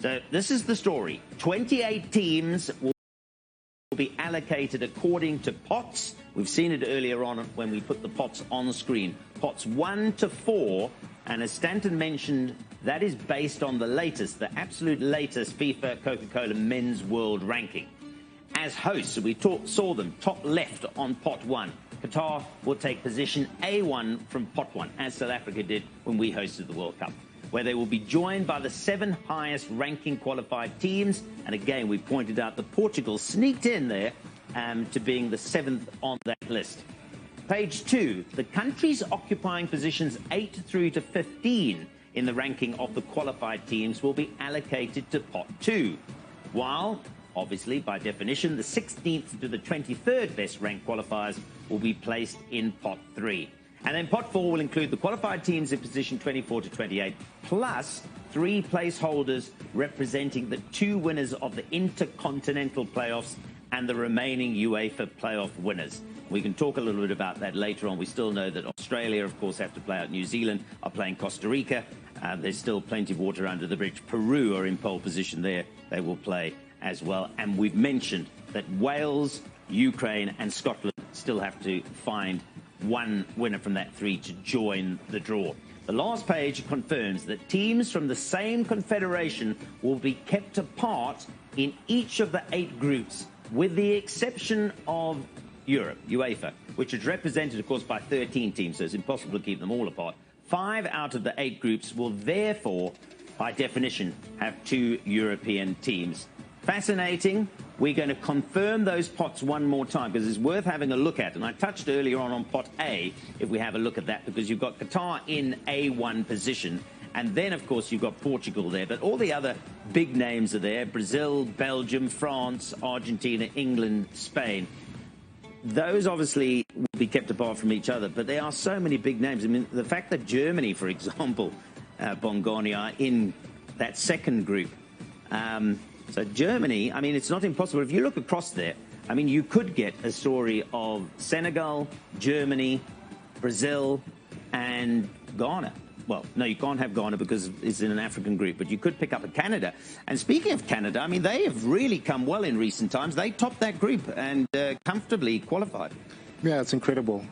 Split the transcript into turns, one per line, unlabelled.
So this is the story. 28 teams will be allocated according to pots. We've seen it earlier on when we put the pots on the screen. Pots 1 to 4, and as Stanton mentioned, that is based on the latest, the absolute latest FIFA Coca-Cola Men's World Ranking. As hosts, we saw them top left on pot 1. Qatar will take position A1 from pot 1, as South Africa did when we hosted the World Cup, where they will be joined by the 7 highest ranking qualified teams. And again, we pointed out that Portugal sneaked in there to being the 7th on that list. Page 2, the countries occupying positions 8 through to 15 in the ranking of the qualified teams will be allocated to pot 2, while, obviously, by definition, the 16th to the 23rd best ranked qualifiers will be placed in pot 3. And then pot 4 will include the qualified teams in position 24 to 28, plus 3 placeholders representing the 2 winners of the intercontinental playoffs and the remaining UEFA playoff winners. We can talk a little bit about that later on. We still know that Australia, of course, have to play out. New Zealand are playing Costa Rica. There's still plenty of water under the bridge. Peru are in pole position there. They will play as well. And we've mentioned that Wales, Ukraine and Scotland still have to find one winner from that 3 to join the draw. The last page confirms that teams from the same confederation will be kept apart in each of the 8 groups, with the exception of Europe, UEFA, which is represented, of course, by 13 teams, so it's impossible to keep them all apart. 5 out of the 8 groups will therefore, by definition, have 2 European teams. Fascinating. We're going to confirm those pots one more time because it's worth having a look at. And I touched earlier on pot A, if we have a look at that, because you've got Qatar in A1 position. And then, of course, you've got Portugal there. But all the other big names are there: Brazil, Belgium, France, Argentina, England, Spain. Those obviously will be kept apart from each other. But there are so many big names. I mean, the fact that Germany, for example, Bongoni, are in that second group. So Germany, I mean, it's not impossible. If you look across there, I mean, you could get a story of Senegal, Germany, Brazil, and Ghana. Well, no, you can't have Ghana because it's in an African group, but you could pick up a Canada. And speaking of Canada, I mean, they have really come well in recent times. They topped that group and comfortably qualified.
Yeah, it's incredible.